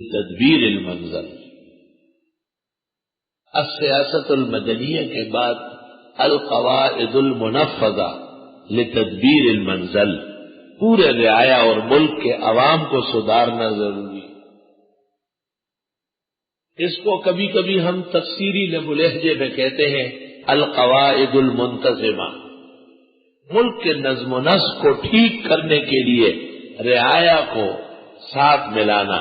تدبیر المنزل. السیاست المدنیہ کے بعد القواعد المنفذہ لتدبیر المنزل، پورے رعایا اور ملک کے عوام کو سدھارنا ضروری. اس کو کبھی کبھی ہم تفسیری لہجے میں کہتے ہیں القواعد المنتظمہ. ملک کے نظم و نسق کو ٹھیک کرنے کے لیے رعایا کو ساتھ ملانا،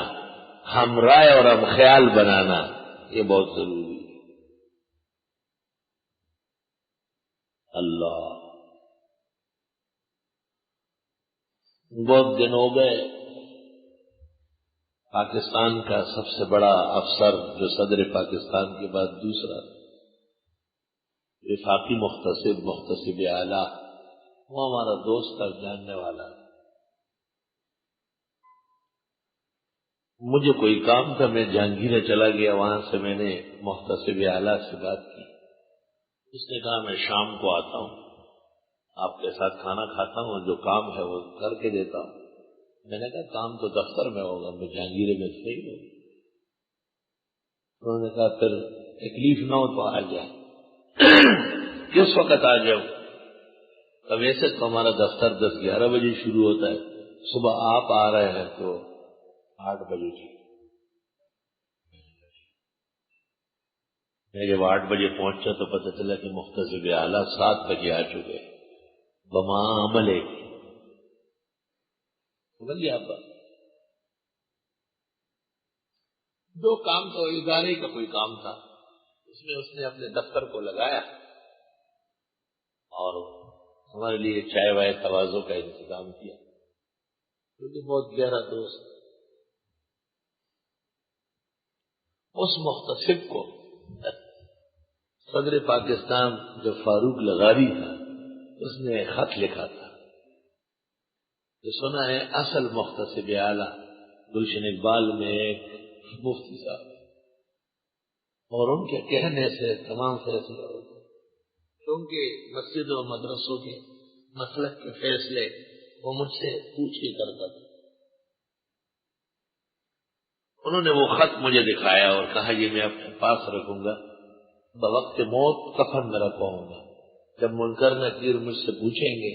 ہم رائے اور ہم خیال بنانا، یہ بہت ضروری ہے. اللہ، بہت دن ہو گئے پاکستان کا سب سے بڑا افسر جو صدر پاکستان کے بعد دوسرا وفاقی محتسب اعلیٰ، وہ ہمارا دوست اور جاننے والا ہے. مجھے کوئی کام تھا، میں جہانگیر چلا گیا، وہاں سے میں نے محتسب اعلیٰ سے بات کی. اس نے کہا میں شام کو آتا ہوں، آپ کے ساتھ کھانا کھاتا ہوں، جو کام ہے وہ کر کے دیتا ہوں. میں نے کہا کام تو دفتر میں ہوگا، میں جہانگیر میں صحیح ہوں. انہوں نے کہا پھر تکلیف نہ ہو تو آ جائے. کس وقت آ جاؤں؟ تو ویسے تو ہمارا دفتر 10-11 بجے شروع ہوتا ہے، صبح آپ آ رہے ہیں تو 8 بجے کی. میں جب 8 بجے پہنچا تو پتہ چلا کہ محتسب اعلیٰ 7 بجے آ چکے. بما عمل ہے بلیے آپ دو کام تو ادارے کا کوئی کام تھا، اس میں اس نے اپنے دفتر کو لگایا اور ہمارے لیے چائے وائے توازوں کا انتظام کیا، کیونکہ بہت گہرا دوست. اس محتسب کو صدر پاکستان جو فاروق لغاری تھا، اس نے خط لکھا تھا کہ سنا ہے اصل محتسب اعلیٰ گلشن اقبال میں ایک مفتی صاحب، اور ان کے کہنے سے تمام فیصلے ہوتے، کیونکہ مسجدوں اور مدرسوں کے مسلک کے فیصلے وہ مجھ سے پوچھ کے کرتا تھا. انہوں نے وہ خط مجھے دکھایا اور کہا یہ میں اپنے پاس رکھوں گا، بوقت موت کفن میں رکھواؤں گا. جب منکر نکیر مجھ سے پوچھیں گے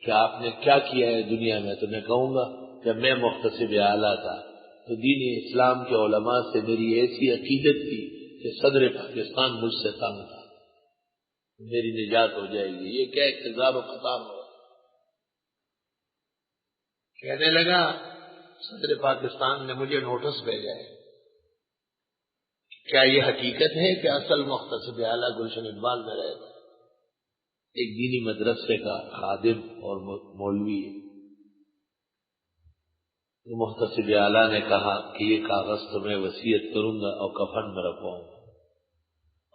کہ آپ نے کیا کیا ہے دنیا میں، تو میں کہوں گا جب میں محتسب اعلیٰ تھا تو دین اسلام کے علماء سے میری ایسی عقیدت تھی کہ صدر پاکستان مجھ سے تنگ تھا، میری نجات ہو جائے گی. یہ کیا اقتدار و قطار ہوا. کہنے لگا صدر پاکستان نے مجھے نوٹس بھیجا ہے، کیا یہ حقیقت ہے کہ اصل محتسب اعلیٰ گلشن اقبال میں رہے گا؟ ایک دینی مدرسے کا خادم اور مولوی ہے. محتسب اعلیٰ نے کہا کہ یہ کاغذ تو میں وصیت کروں گا اور کفن میں رکھواؤں گا،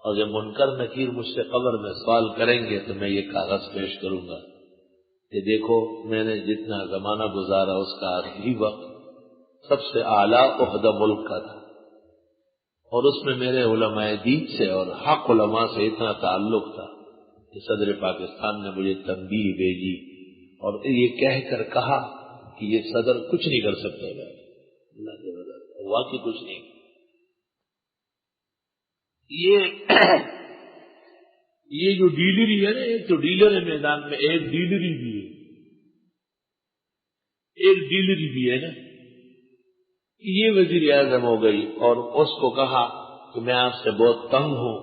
اور جب منکر نکیر مجھ سے قبر میں سوال کریں گے تو میں یہ کاغذ پیش کروں گا کہ دیکھو میں نے جتنا زمانہ گزارا اس کا آخری وقت سب سے اعلیٰ عہدہ ملک کا تھا، اور اس میں میرے علماء دین سے اور حق علماء سے اتنا تعلق تھا کہ صدر پاکستان نے مجھے تنبیہ بھیجی اور یہ کہہ کر کہا کہ یہ صدر کچھ نہیں کر سکتے. اللہ کے وجہ واقعی کچھ نہیں. یہ جو ڈیلری ہے نا، ایک تو ڈیلر ہے میدان میں، ایک ڈیلری بھی ہے، ایک ڈیلری بھی ہے نا. یہ وزیر اعظم ہو گئی اور اس کو کہا کہ میں آپ سے بہت تنگ ہوں،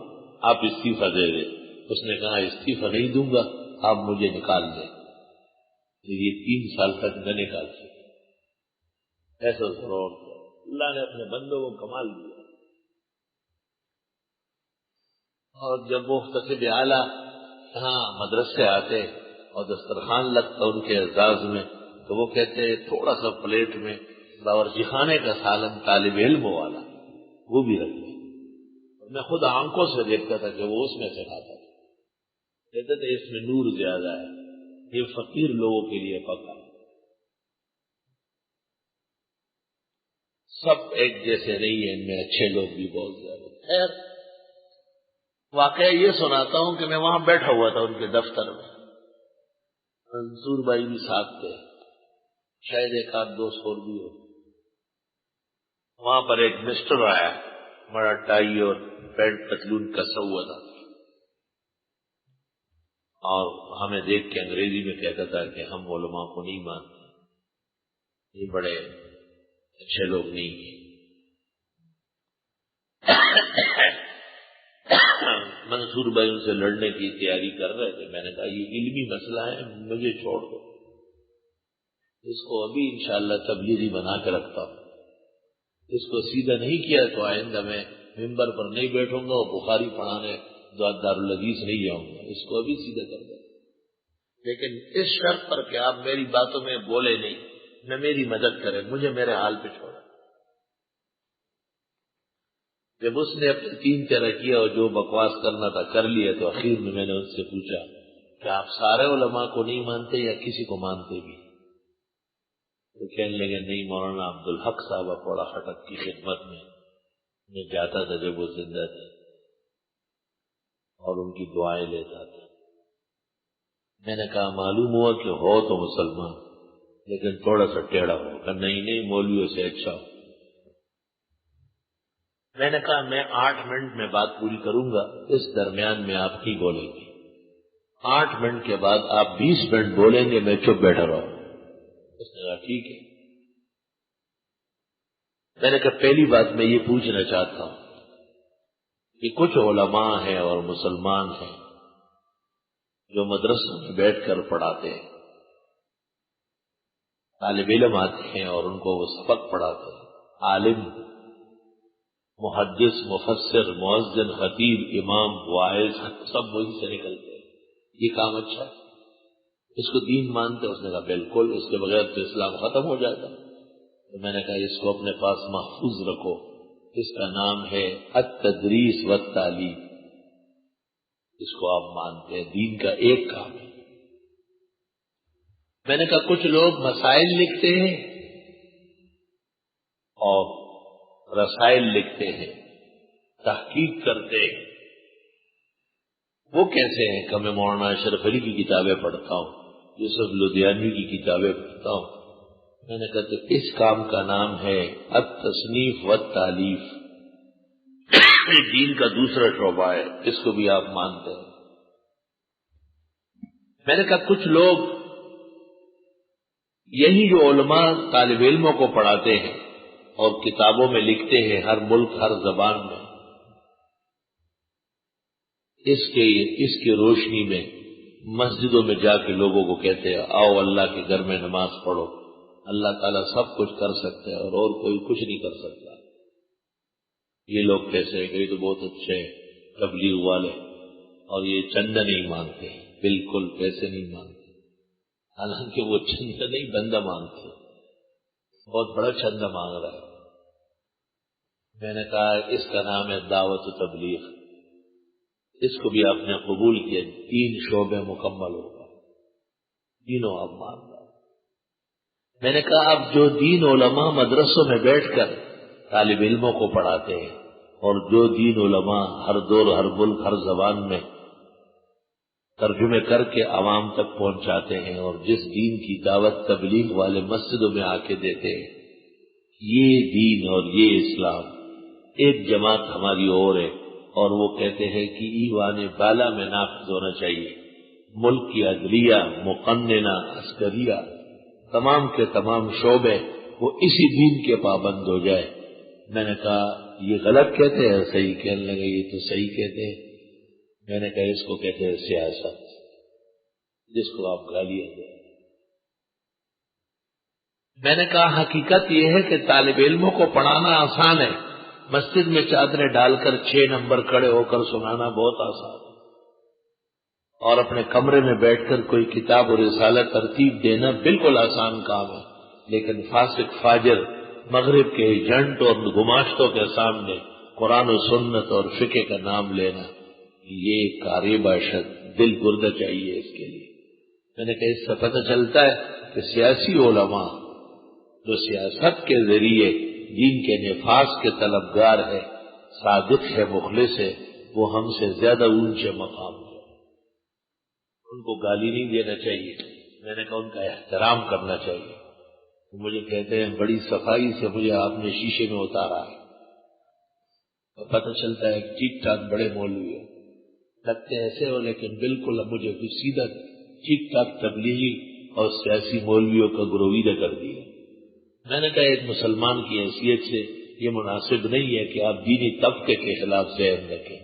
آپ استعفیٰ دے دیں. اس نے کہا استعفیٰ نہیں دوں گا، آپ مجھے نکال دیں. یہ 3 سال تک نہ نکال سکے. ایسا ضرور اللہ نے اپنے بندوں کو کمال دیا. اور جب محتسب اعلیٰ یہاں مدرسے آتے اور دسترخوان لگتا ان کے اعزاز میں، تو وہ کہتے تھوڑا سا پلیٹ میں باورچی خانے کا سالن طالب علم والا وہ بھی رکھ دیں. میں خود آنکھوں سے دیکھتا تھا کہ وہ اس میں سے کھاتا تھا. کہتے تھے اس میں نور زیادہ ہے، یہ فقیر لوگوں کے لیے پکا. سب ایک جیسے نہیں ہیں، ان میں اچھے لوگ بھی بہت زیادہ. خیر واقعہ یہ سناتا ہوں کہ میں وہاں بیٹھا ہوا تھا ان کے دفتر میں، منصور بھائی بھی ساتھ تھے، شاید 1-2 اور بھی ہو. وہاں پر ایک مسٹر آیا، بڑا ٹائی اور پینٹ پتلون کسا ہوا تھا، اور ہمیں دیکھ کے انگریزی میں کہتا تھا کہ ہم علماء کو نہیں مانتے، یہ بڑے اچھے لوگ نہیں ہیں۔ منصور بھائی ان سے لڑنے کی تیاری کر رہے تھے، میں نے کہا یہ علمی مسئلہ ہے، مجھے چھوڑ دو، اس کو ابھی انشاءاللہ تبلیغی بنا کے رکھتا ہوں، اس کو سیدھا نہیں کیا تو آئندہ میں ممبر پر نہیں بیٹھوں گا اور بخاری پڑھانے دارالحدیث نہیں جاؤں گا، اس کو ابھی سیدھا کر دیں، لیکن اس شرط پر کہ آپ میری باتوں میں بولے نہیں، نہ میری مدد کریں، مجھے میرے حال پہ چھوڑیں۔ جب اس نے اپنے 3 طرح کیا اور جو بکواس کرنا تھا کر لیا، تو اخیر میں نے اس سے پوچھا کہ آپ سارے علماء کو نہیں مانتے یا کسی کو مانتے بھی؟ تو کہنے لگے نہیں، مولانا عبدالحق صاحب اپوڑا خٹک کی خدمت میں جاتا تھا جب وہ زندہ تھے، اور ان کی دعائیں لیتا تھا۔ میں نے کہا معلوم ہوا کہ ہو تو مسلمان لیکن تھوڑا سا ٹیڑھا ہو، کہ نہیں مولویوں سے اچھا ہو۔ میں نے کہا میں 8 منٹ میں بات پوری کروں گا، اس درمیان میں آپ کی بولیں گے، 8 منٹ کے بعد آپ 20 منٹ بولیں گے، میں چپ بیٹھا رہوں۔ اس نے کہا ٹھیک ہے۔ میں نے کہا پہلی بات میں یہ پوچھنا چاہتا ہوں کہ کچھ علماء ہیں اور مسلمان ہیں جو مدرسوں میں بیٹھ کر پڑھاتے ہیں، طالب علم آتے ہیں اور ان کو وہ سبق پڑھاتے ہیں، عالم، محدث، مفسر، مؤذن، خطیب، امام، واعظ سب وہی سے نکلتے ہیں، یہ کام اچھا ہے، اس کو دین مانتے؟ اس نے کہا بالکل، اس کے بغیر تو اسلام ختم ہو جاتا۔ تو میں نے کہا اس کو اپنے پاس محفوظ رکھو، اس کا نام ہے التدریس والتعلیم، اس کو آپ مانتے ہیں، دین کا ایک کام ہے۔ میں نے کہا کچھ لوگ مسائل لکھتے ہیں اور رسائل لکھتے ہیں، تحقیق کرتے ہیں، وہ کیسے ہیں؟ کہ میں مولانا اشرف علی کی کتابیں پڑھتا ہوں، یوسف لدھیانوی کی کتابیں پڑھتا ہوں۔ میں نے کہا تو اس کام کا نام ہے التصنیف والتالیف، دین کا دوسرا شعبہ ہے، اس کو بھی آپ مانتے ہیں؟ میں نے کہا کچھ لوگ یہی جو علماء طالب علموں کو پڑھاتے ہیں اور کتابوں میں لکھتے ہیں ہر ملک ہر زبان میں، اس کی روشنی میں مسجدوں میں جا کے لوگوں کو کہتے ہیں آؤ اللہ کے گھر میں نماز پڑھو، اللہ تعالیٰ سب کچھ کر سکتے ہیں اور کوئی کچھ نہیں کر سکتا۔ یہ لوگ کیسے ہیں؟ یہ تو بہت اچھے تبلیغ والے، اور یہ چندہ نہیں مانگتے، بالکل پیسے نہیں مانگتے، حالانکہ وہ چندہ نہیں بندہ مانگتے، بہت بڑا چندہ مانگ رہا ہے۔ میں نے کہا اس کا نام ہے دعوت و تبلیغ، اس کو بھی آپ نے قبول کیا، 3 شعبے مکمل ہوگا، تینوں آپ مان رہا۔ میں نے کہا اب جو دین علماء مدرسوں میں بیٹھ کر طالب علموں کو پڑھاتے ہیں اور جو دین علماء ہر دور ہر ملک ہر زبان میں ترجمے کر کے عوام تک پہنچاتے ہیں اور جس دین کی دعوت تبلیغ والے مسجدوں میں آ کے دیتے ہیں، یہ دین اور یہ اسلام ایک جماعت ہماری اور ہے، اور وہ کہتے ہیں کہ ایوان بالا میں نافذ ہونا چاہیے، ملک کی عدلیہ، مقننہ، عسکریہ، تمام کے تمام شعبے وہ اسی دین کے پابند ہو جائے۔ میں نے کہا یہ غلط کہتے ہیں؟ صحیح کہنے لگے یہ تو صحیح کہتے ہیں۔ میں نے کہا اس کو کہتے ہیں سیاست، جس کو آپ گالیاں دیں۔ میں نے کہا حقیقت یہ ہے کہ طالب علموں کو پڑھانا آسان ہے، مسجد میں چادریں ڈال کر 6 نمبر کھڑے ہو کر سنانا بہت آسان ہے، اور اپنے کمرے میں بیٹھ کر کوئی کتاب اور رسالہ ترتیب دینا بالکل آسان کام ہے، لیکن فاسق فاجر مغرب کے ایجنٹ اور گماشتوں کے سامنے قرآن و سنت اور فقہ کا نام لینا، یہ کاری باشد، دل گردہ چاہیے اس کے لیے۔ میں نے کہا اس سے پتہ چلتا ہے کہ سیاسی علماء جو سیاست کے ذریعے دین کے نفاذ کے طلبگار ہے، صادق ہے، مخلص ہے، وہ ہم سے زیادہ اونچے مقام ہے، ان کو گالی نہیں دینا چاہیے، میں نے کہا ان کا احترام کرنا چاہیے۔ مجھے کہتے ہیں بڑی صفائی سے مجھے آپ نے شیشے میں اتارا ہے، تو پتہ چلتا ہے ٹھیک ٹھاک بڑے مولوی ہیں، لگتے ایسے ہو لیکن بالکل اب مجھے سیدھا ٹھیک ٹھاک تبلیغی اور سیاسی مولویوں کا گرویدہ کر دیا۔ میں نے کہا ایک مسلمان کی حیثیت سے یہ مناسب نہیں ہے کہ آپ دینی طبقے کے خلاف ذہن رکھیں،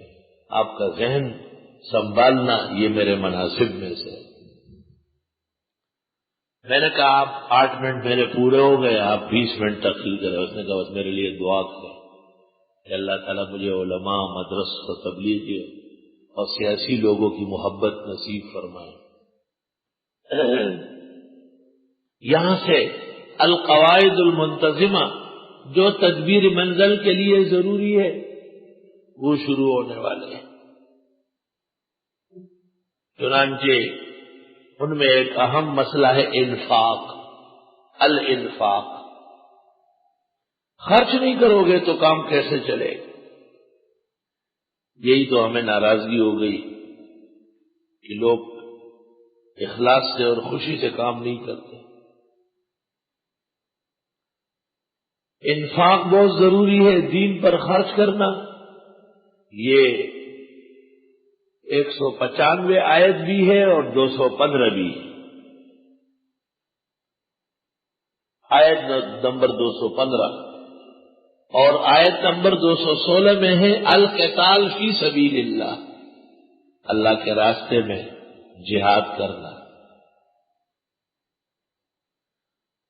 آپ کا ذہن سنبھالنا یہ میرے مناسب میں سے۔ میں نے کہا آپ 8 منٹ میرے پورے ہو گئے، آپ 20 منٹ تخلیق کریں۔ اس نے کہا بس میرے لیے دعا کریں کہ اللہ تعالیٰ مجھے علماء، مدرس و تبلیغی اور سیاسی لوگوں کی محبت نصیب فرمائے۔ یہاں سے القواعد المنتظمہ جو تدبیر منزل کے لیے ضروری ہے وہ شروع ہونے والے ہیں۔ چنانچہ ان میں ایک اہم مسئلہ ہے انفاق، الانفاق۔ خرچ نہیں کرو گے تو کام کیسے چلے گا؟ یہی تو ہمیں ناراضگی ہو گئی کہ لوگ اخلاص سے اور خوشی سے کام نہیں کرتے۔ انفاق بہت ضروری ہے، دین پر خرچ کرنا۔ یہ 195 آیت بھی ہے اور 215 بھی ہے۔ آیت نمبر 215 اور آیت نمبر 216 میں ہے القتال فی سبیل اللہ، اللہ کے راستے میں جہاد کرنا۔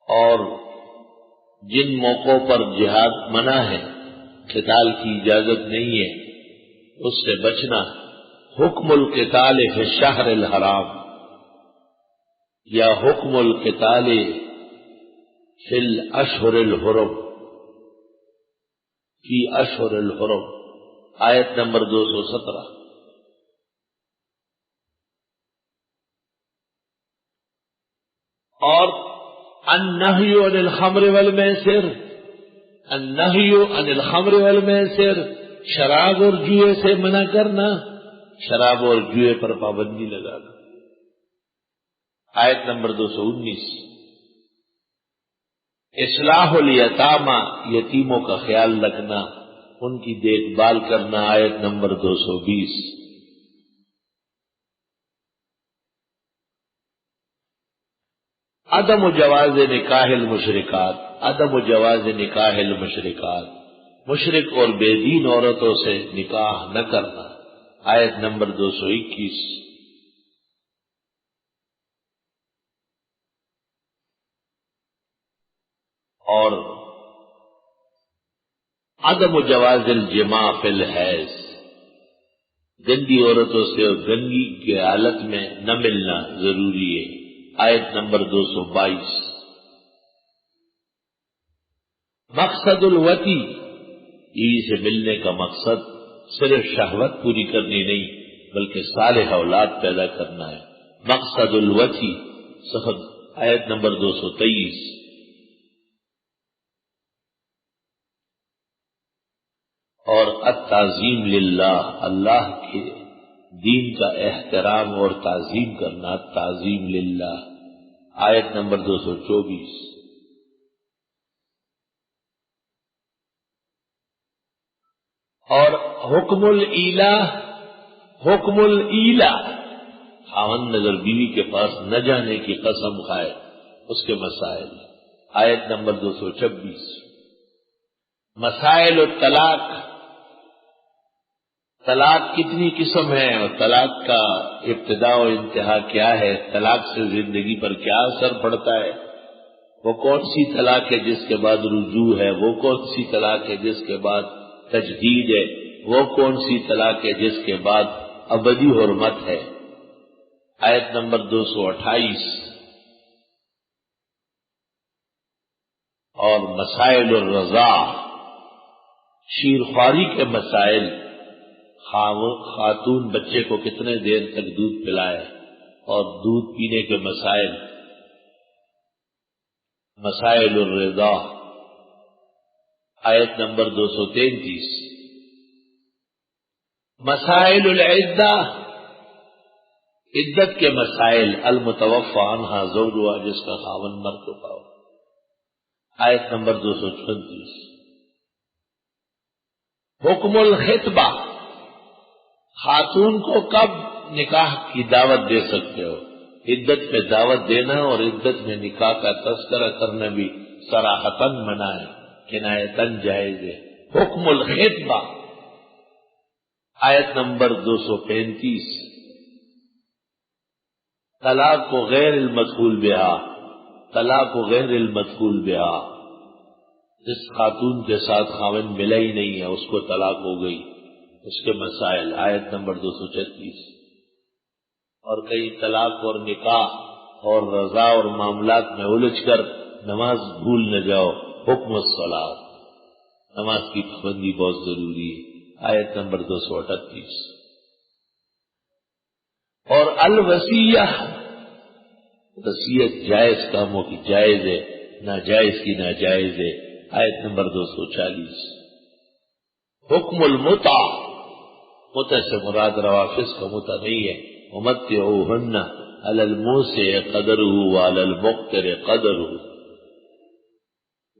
اور جن موقعوں پر جہاد منع ہے، قتال کی اجازت نہیں ہے، اس سے بچنا۔ حکم القتال فی الشہر الحرام یا حکم القتال فی الاشہر الحرم، فی اشہر الحرم، آیت نمبر 217۔ اور النہی عن الخمر والمیسر، النہی عن الخمر والمیسر، شراب اور جوئے سے منع کرنا، شراب اور جوئے پر پابندی لگانا۔ آیت نمبر 219۔ اصلاح الیتامى، یتیموں کا خیال رکھنا، ان کی دیکھ بھال کرنا، آیت نمبر 220۔ عدم جواز نکاح المشرکات، عدم جواز نکاح المشرکات، مشرک اور بے دین عورتوں سے نکاح نہ کرنا، آیت نمبر 221۔ اور عدم جواز الجماع فی الحیض، گندی عورتوں سے اور گندگی کی حالت میں نہ ملنا ضروری ہے، آیت نمبر 222۔ مقصد الوتی، بیوی سے ملنے کا مقصد صرف شہوت پوری کرنی نہیں بلکہ صالح اولاد پیدا کرنا ہے، مقصد الوتی، صفحہ آیت نمبر 223۔ اور التعظیم للہ، اللہ کے دین کا احترام اور تعظیم کرنا، تعظیم للہ، آیت نمبر 224۔ اور حکم الایلا، حکم الایلا، خاوند اگر بیوی کے پاس نہ جانے کی قسم کھائے اس کے مسائل، آیت نمبر 226۔ مسائل الطلاق، طلاق کتنی قسم ہے اور طلاق کا ابتدا و انتہا کیا ہے، طلاق سے زندگی پر کیا اثر پڑتا ہے، وہ کون سی طلاق ہے جس کے بعد رجوع ہے، وہ کون سی طلاق ہے جس کے بعد تجدید ہے، وہ کون سی طلاق ہے جس کے بعد ابدی حرمت ہے، آیت نمبر 228۔ اور مسائل الرضاع، شیرخواری کے مسائل، خاتون بچے کو کتنے دیر تک دودھ پلائے اور دودھ پینے کے مسائل، مسائل الرضاع، آیت نمبر 233۔ مسائل العدہ، عدت کے مسائل، المتوفی عنہا زوجہا، جس کا خاوند مر چکا ہو، آیت نمبر 234. حکم الخطبہ، خاتون کو کب نکاح کی دعوت دے سکتے ہو؟ عدت میں دعوت دینا اور عدت میں نکاح کا تذکرہ کرنا بھی صراحتاً منع ہے، کنایتاً جائز ہے. حکم الخطبہ، آیت نمبر 235. طلاق کو غیر المدخول بہا، طلاق کو غیر المدخول بہا، جس خاتون کے ساتھ خاوند ملا ہی نہیں ہے اس کو طلاق ہو گئی، اس کے مسائل، آیت نمبر 236. اور کئی طلاق اور نکاح اور رضا اور معاملات میں الجھ کر نماز بھول نہ جاؤ. حکم الصلاۃ، نماز کی پابندی بہت ضروری ہے، آیت نمبر 238. اور الوصیہ، وصیت جائز کاموں کی جائز ہے، ناجائز کی ناجائز ہے، آیت نمبر 240. حکم المتع، متع سے مراد روافظ کا متع نہیں ہے. ومتعوہن علی الموسع قدرہ وعلی المقتر قدرہ،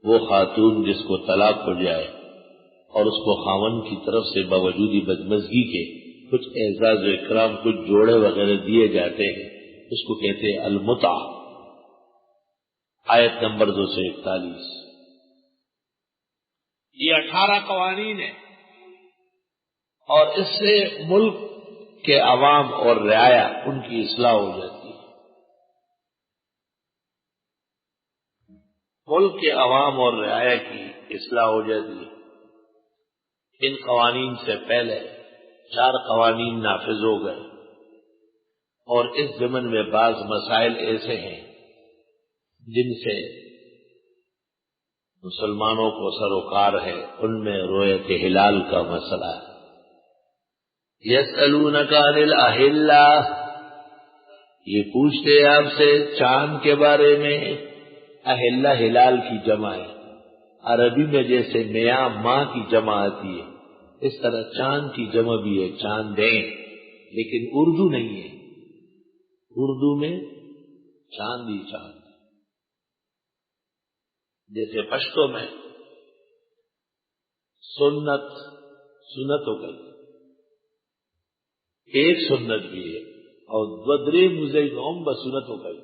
وہ خاتون جس کو طلاق ہو جائے اور اس کو خاوند کی طرف سے باوجود بدمزگی کے کچھ اعزاز و اکرام، کچھ جوڑے وغیرہ دیے جاتے ہیں، اس کو کہتے ہیں المتع. آیت نمبر 241. یہ 18 قوانین ہیں اور اس سے ملک کے عوام اور رعایا ان کی اصلاح ہو جاتی ہے. ملک کے عوام اور رعایا کی اصلاح ہو جاتی ہے. ان قوانین سے پہلے 4 قوانین نافذ ہو گئے اور اس ضمن میں بعض مسائل ایسے ہیں جن سے مسلمانوں کو سروکار ہے. ان میں رؤیت ہلال کا مسئلہ ہے. یسألونک عن الاہلہ، یہ پوچھتے آپ سے چاند کے بارے میں. اہلہ ہلال کی جمع ہے. عربی میں جیسے میاں ماں کی جمع آتی ہے، اس طرح چاند کی جمع بھی ہے، چاندیں، لیکن اردو نہیں ہے. اردو میں چاند ہی چاند، جیسے پشتو میں سنت، سنت ہو گئی، ایک سنت بھی ہے، اور بدرے مزے نوم بسنت ہو گئی.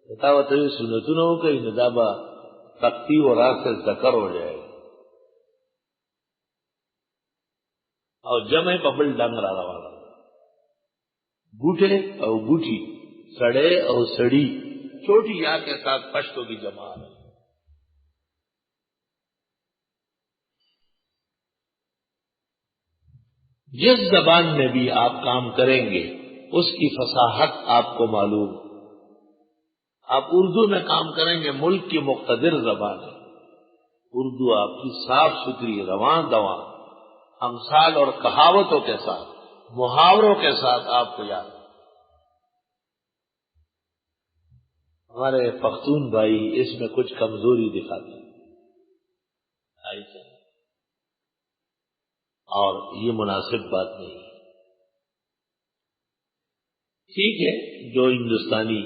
بتاو تو سنتوں نہ ہو گئی ندابا تختی اور راہ سے ذکر ہو جائے گا. اور جمع ببل ڈنگ رہا والا، بوٹے اور بوٹی، سڑے اور سڑی، چھوٹی یا کے ساتھ پشتوں کی جمع ہے. جس زبان میں بھی آپ کام کریں گے اس کی فصاحت آپ کو معلوم. آپ اردو میں کام کریں گے، ملک کی مقتدر زبان ہے اردو، آپ کی صاف ستھری رواں دواں امثال اور کہاوتوں کے ساتھ، محاوروں کے ساتھ آپ کو یاد. ہمارے پختون بھائی اس میں کچھ کمزوری دکھاتے ہیں اور یہ مناسب بات نہیں ہے. ٹھیک ہے، جو ہندوستانی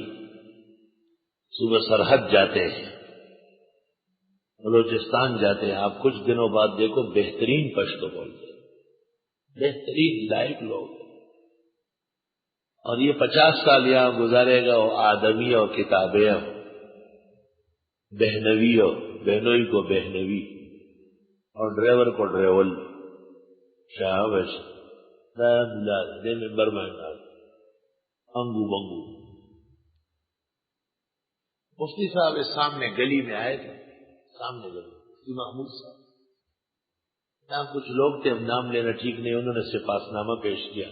صوبہ سرحد جاتے ہیں، بلوچستان جاتے ہیں، آپ کچھ دنوں بعد دیکھو بہترین پشتو بولتے ہیں، بہترین لائق لوگ ہیں. اور یہ 50 سال یہاں گزارے گا، وہ آدمی اور کتابیں ہو، بہنوی ہو، بہنوئی کو بہنوی اور ڈرائیور کو ڈرائیول. شاہبش دے ممبر میں انگو بنگو. مفتی صاحب اس سامنے گلی میں آئے تھے، سامنے گلی محمود صاحب، یہاں کچھ لوگ تھے، نام لینا ٹھیک نہیں، انہوں نے سپاس نامہ پیش کیا.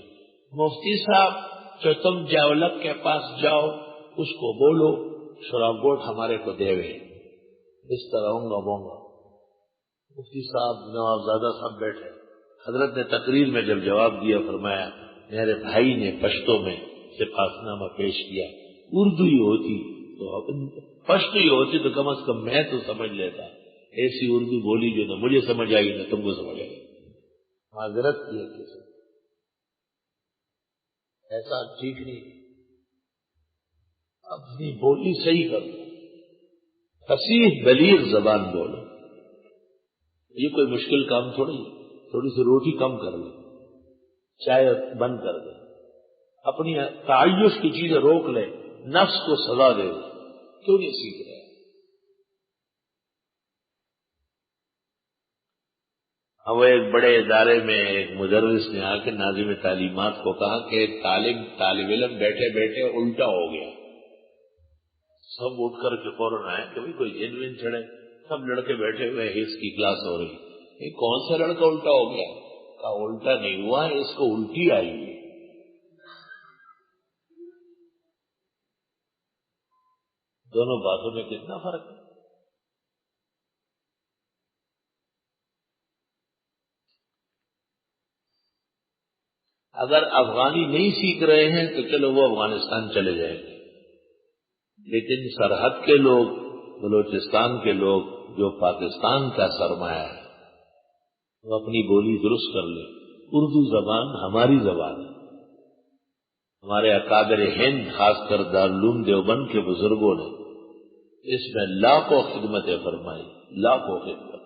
مفتی صاحب جو تم جاولک کے پاس جاؤ اس کو بولو شراب گوٹ ہمارے کو دے وے، اس طرح ہوں گا بوں گا. مفتی صاحب نوابزادہ صاحب بیٹھے، حضرت نے تقریر میں جب جواب دیا فرمایا میرے بھائی نے پشتو میں سپاس نامہ پیش کیا، اردو ہی ہوتی تو پشتو ہی ہوتی تو کم از کم میں تو سمجھ لیتا. ایسی اردو بولی جو نہ مجھے سمجھ آئی نہ تم کو سمجھ آئی. معذرت کی ہے کسی، ایسا ٹھیک نہیں. اپنی بولی صحیح کرو، فصیح بلیغ زبان بولو. یہ کوئی مشکل کام تھوڑی ہے. تھوڑی سی روٹی کم کر لیں، چائے بند کر دیں، اپنی تعیش کی چیزیں روک لیں، نفس کو سزا دے دیں. کیوں نہیں سیکھ رہے؟ وہ ایک بڑے ادارے میں ایک مدرس نے آ کے ناظم تعلیمات کو کہا کہ طالب علم بیٹھے بیٹھے الٹا ہو گیا. سب اٹھ کر کے فوراً آئے کہ بھائی کوئی جن وین چڑھے. سب لڑکے بیٹھے ہوئے ہیں، اس کی کلاس ہو رہی. یہ کون سا لڑکا الٹا ہو گیا؟ کہا الٹا نہیں ہوا، اس کو الٹی آئی ہے. دونوں باتوں میں کتنا فرق ہے. اگر افغانی نہیں سیکھ رہے ہیں تو چلو وہ افغانستان چلے جائیں گے، لیکن سرحد کے لوگ، بلوچستان کے لوگ جو پاکستان کا سرمایہ ہے، وہ اپنی بولی درست کر لیں. اردو زبان ہماری زبان ہے. ہمارے اکابر ہند، خاص کر دارالعلوم دیوبند کے بزرگوں نے اس میں لاکھوں خدمتیں فرمائی، لاکھوں خدمت.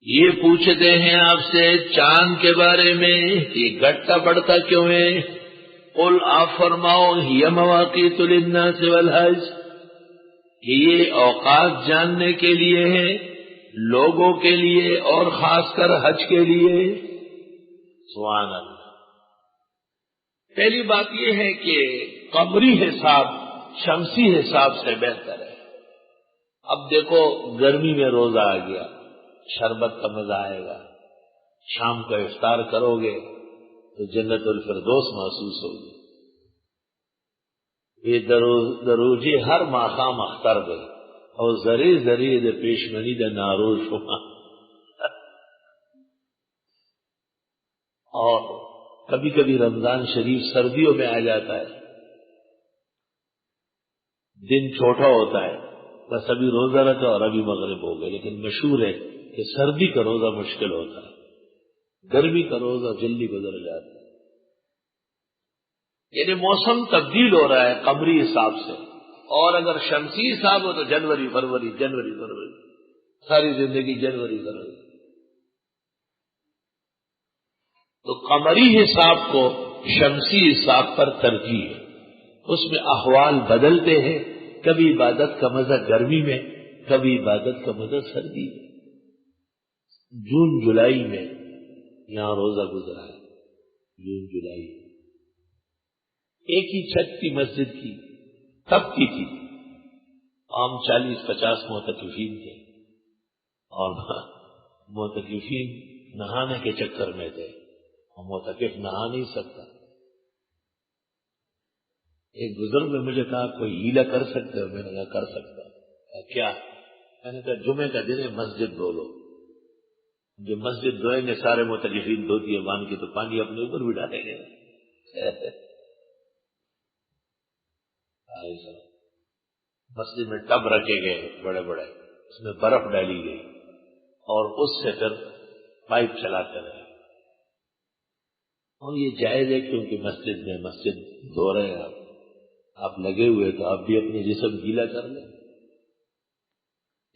یہ پوچھتے ہیں آپ سے چاند کے بارے میں کہ گھٹتا بڑھتا کیوں ہے؟ قل آپ فرماؤ ہی مواقیت للناس والحج، کہ یہ اوقات جاننے کے لیے ہے، لوگوں کے لیے اور خاص کر حج کے لیے. سبحان اللہ. پہلی بات یہ ہے کہ قمری حساب شمسی حساب سے بہتر ہے. اب دیکھو گرمی میں روزہ آ گیا، شربت کا مزہ آئے گا. شام کو افطار کرو گے تو جنت الفردوس محسوس ہوگی. یہ دروجی ہر ماخام اختر گئے اور زری زری دے پیشمنی دے ناروز شما. اور کبھی کبھی رمضان شریف سردیوں میں آ جاتا ہے، دن چھوٹا ہوتا ہے، بس ابھی روزہ رکھا اور ابھی مغرب ہو گئے. لیکن مشہور ہے کہ سردی کا روزہ مشکل ہوتا ہے، گرمی کا روزہ جلدی گزر جاتا ہے. یعنی موسم تبدیل ہو رہا ہے قمری حساب سے، اور اگر شمسی حساب ہو تو جنوری فروری ساری زندگی جنوری فروری. تو قمری حساب کو شمسی حساب پر ترجیح ہے. اس میں احوال بدلتے ہیں، کبھی عبادت کا مزہ گرمی میں، کبھی عبادت کا مزہ سردی میں. جون جولائی میں یہاں روزہ گزرا ہے. جون جولائی ایک ہی چھت کی مسجد کی، تب کی تھی. عام 40-50 معتکفین تھے، اور معتکفین نہانے کے چکر میں تھے، اور معتکف نہا نہیں سکتا. ایک بزرگ نے مجھے کہا کوئی ہیلا کر سکتے ہو؟ میں نے کہا کر سکتا ہوں. کیا؟ میں نے کہا جمعے کا دن ہے، مسجد دھو لو. جو مسجد دھوئیں گے سارے معتکفین دھوتی ہے باندھ کے، تو پانی اپنے اوپر بھی ڈالیں گے. مسجد میں ٹب رکھے گئے بڑے بڑے، اس میں برف ڈالی گئی، اور اس سے پھر پائپ چلاتے رہے. اور یہ جائز ہے کیونکہ مسجد دھو رہے ہیں آپ لگے ہوئے، تو آپ بھی اپنے جسم گیلا کر لیں.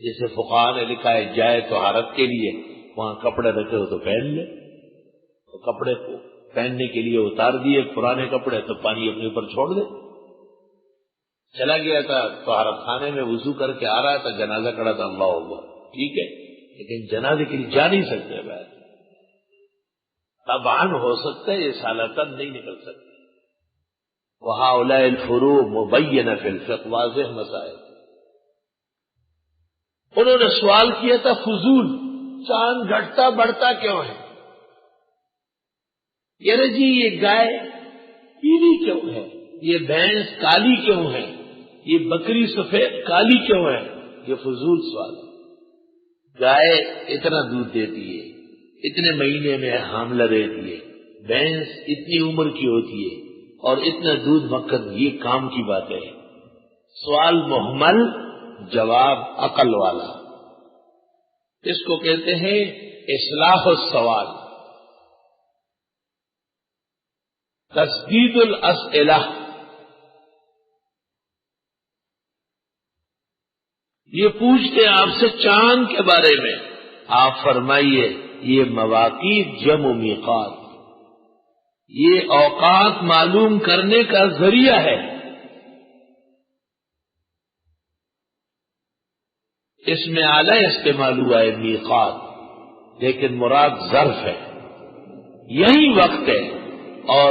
جیسے فقہاء نے لکھا ہے جائے طہارت کے لیے، وہاں کپڑے رکھے ہو تو پہن لیں. تو کپڑے کو پہننے کے لیے اتار دیے پرانے کپڑے، تو پانی اپنے اوپر چھوڑ دے. چلا گیا تھا طہارت خانے میں، وضو کر کے آ رہا تھا، جنازہ کھڑا تھا، اللہ اکبر، ٹھیک ہے، لیکن جنازے کے لیے جا نہیں سکتے. بھائی تبان ہو سکتا ہے، یہ سالتاً نہیں نکل سکتے. وَهَؤُلَاءِ الْفُرُوعُ مُبَيَّنَةٌ فِي الْفِقْهِ، واضح مسائل. انہوں نے سوال کیا تھا فضول، چاند گھٹتا بڑھتا کیوں ہے؟ یار جی یہ گائے پیلی کیوں ہے؟ یہ بھینس کالی کیوں ہے؟ یہ بکری سفید کالی کیوں ہے؟ یہ فضول سوال ہے. گائے اتنا دودھ دیتی ہے، اتنے مہینے میں حاملہ رہتی ہے. بھینس اتنی عمر کی ہوتی ہے اور اتنا دودھ مکھن، یہ کام کی بات ہے. سوال محمل، جواب عقل والا. اس کو کہتے ہیں اصلاح السوال، تسدید الاسئلہ. یہ پوچھتے ہیں آپ سے چاند کے بارے میں، آپ فرمائیے یہ مواقیت جمع میقات، یہ اوقات معلوم کرنے کا ذریعہ ہے. اس میں اعلی استعمال ہوا ہے میقات، لیکن مراد ظرف ہے، یہی وقت ہے. اور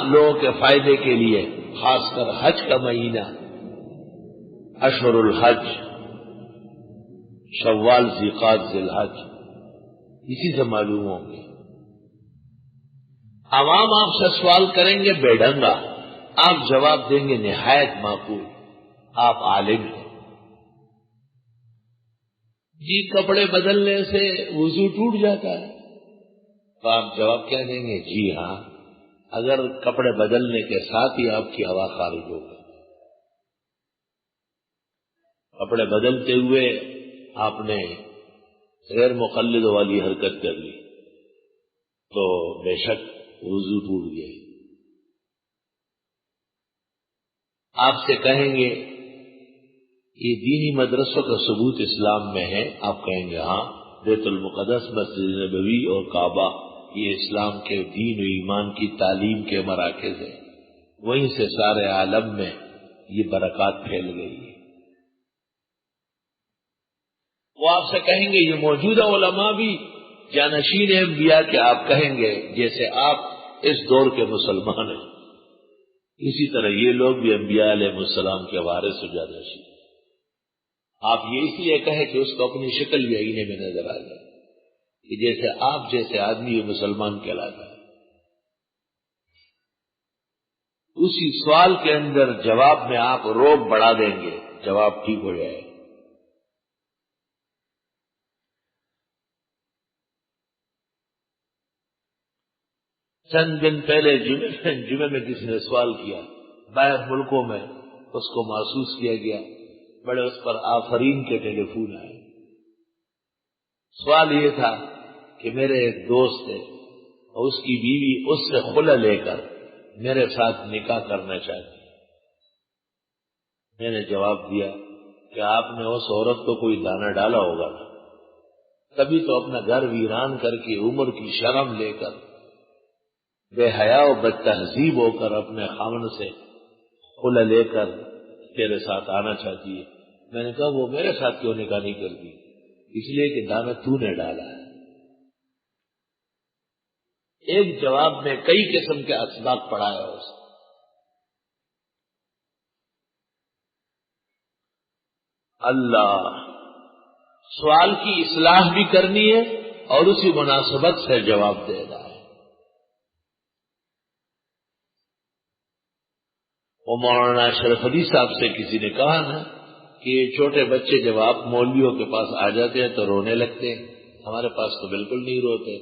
لوگوں کے فائدے کے لیے خاص کر حج کا مہینہ، اشہر الحج، شوال، ذیقعدہ، ذی الحج، اسی سے معلوم ہوں گے. عوام آپ سے سوال کریں گے بے ڈنگا، آپ جواب دیں گے نہایت معقول، آپ عالم ہیں. جی کپڑے بدلنے سے وضو ٹوٹ جاتا ہے، تو آپ جواب کیا دیں گے؟ جی ہاں، اگر کپڑے بدلنے کے ساتھ ہی آپ کی ہوا خارج ہو گئی، کپڑے بدلتے ہوئے آپ نے غیر مقلد والی حرکت کر لی تو بے شک وضو ٹوٹ گئے. آپ سے کہیں گے یہ دینی مدرسوں کا ثبوت اسلام میں ہے، آپ کہیں گے ہاں، بیت المقدس، مسجد نبوی اور کعبہ یہ اسلام کے دین و ایمان کی تعلیم کے مراکز ہیں، وہیں سے سارے عالم میں یہ برکات پھیل گئی ہے. وہ آپ سے کہیں گے یہ موجودہ علماء بھی جانشین انبیاء کے، آپ کہیں گے جیسے آپ اس دور کے مسلمان ہیں اسی طرح یہ لوگ بھی انبیاء علیہ السلام کے وارث و جانشین. آپ یہ اس لیے کہیں کہ اس کو اپنی شکل بھی آئینے میں نظر آ جائے کہ جیسے آپ جیسے آدمی مسلمان کہلاتا ہے. اسی سوال کے اندر جواب میں آپ روب بڑھا دیں گے، جواب ٹھیک ہو جائے. چند دن پہلے جمعے میں کسی نے سوال کیا، باہر ملکوں میں اس کو محسوس کیا گیا، بڑے اس پر آفرین کے ٹیلی فون آئے. سوال یہ تھا کہ میرے ایک دوست ہے اور اس کی بیوی اس سے خلا لے کر میرے ساتھ نکاح کرنا چاہتی ہے. میں نے جواب دیا کہ آپ نے اس عورت کو کوئی دانہ ڈالا ہوگا نا، تبھی تو اپنا گھر ویران کر کے عمر کی شرم لے کر بے حیا و بد تہذیب ہو کر اپنے خاوند سے خلا لے کر تیرے ساتھ آنا چاہتی ہے. میں نے کہا وہ میرے ساتھ کیوں نکاح نہیں کرتی؟ اس لیے کہ دانہ تو نے ڈالا ہے. ایک جواب میں کئی قسم کے اسباق پڑھایا اس نے. اللہ، سوال کی اصلاح بھی کرنی ہے اور اسی مناسبت سے جواب دینا ہے. وہ مولانا اشرف علی صاحب سے کسی نے کہا نا کہ یہ چھوٹے بچے جب آپ مولویوں کے پاس آ جاتے ہیں تو رونے لگتے ہیں، ہمارے پاس تو بالکل نہیں روتے.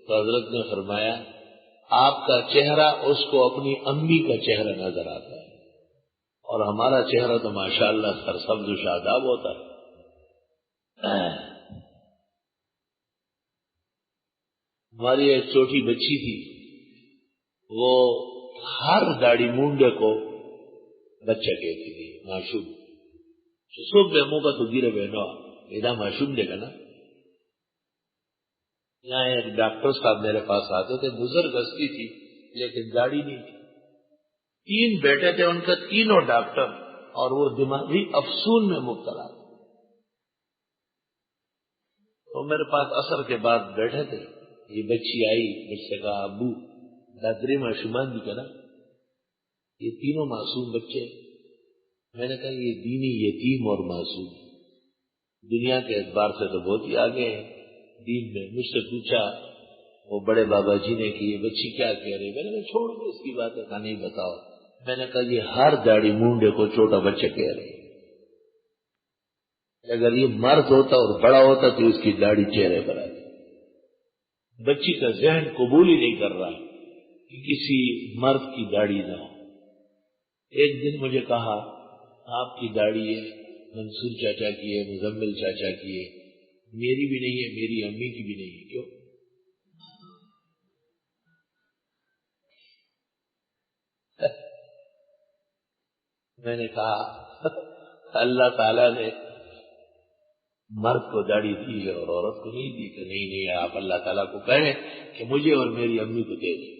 تو حضرت نے فرمایا آپ کا چہرہ اس کو اپنی امی کا چہرہ نظر آتا ہے، اور ہمارا چہرہ تو ماشاءاللہ سرسبز و شاداب ہوتا ہے. ہماری ایک چھوٹی بچی تھی، وہ ہر داڑھی مونڈے کو بچہ کہتی تھی، معشوم. صبح منہ کا تو گرے بہنو ایدا معشوم دے گا نا. یہاں ایک ڈاکٹر صاحب میرے پاس آتے تھے، بزرگ ہستی تھی لیکن داڑھی نہیں تھی. 3 بیٹے تھے ان کا، تینوں ڈاکٹر، اور وہ دماغی افسون میں مبتلا تھے. تو میرے پاس عصر کے بعد بیٹھے تھے، یہ بچی آئی، مجھ سے کہا ابو دادری معشومان دی کہنا یہ تینوں معصوم بچے. میں نے کہا یہ دینی یتیم اور معصوم دنیا کے اعتبار سے تو بہت ہی آگے ہیں دین میں. مجھ سے پوچھا وہ بڑے بابا جی نے کہ یہ بچی کیا کہہ رہی؟ میں نے کہا چھوڑ دو اس کی باتیں، کہا نہیں بتاؤ. میں نے کہا یہ ہر داڑھی مونڈے کو چھوٹا بچہ کہہ رہے. اگر یہ مرد ہوتا اور بڑا ہوتا تو اس کی داڑھی چہرے پر آتی. بچی کا ذہن قبول ہی نہیں کر رہا کہ کسی مرد کی داڑھی نہ ہو. ایک دن مجھے کہا آپ کی داڑھی ہے، منصور چاچا کی ہے، مزمل چاچا کی ہے، میری بھی نہیں ہے، میری امی کی بھی نہیں ہے. کیوں؟ میں نے کہا اللہ تعالیٰ نے مرد کو داڑھی دی ہے اور عورت کو نہیں دی، کہ نہیں آپ اللہ تعالیٰ کو کہیں کہ مجھے اور میری امی کو دے دیں۔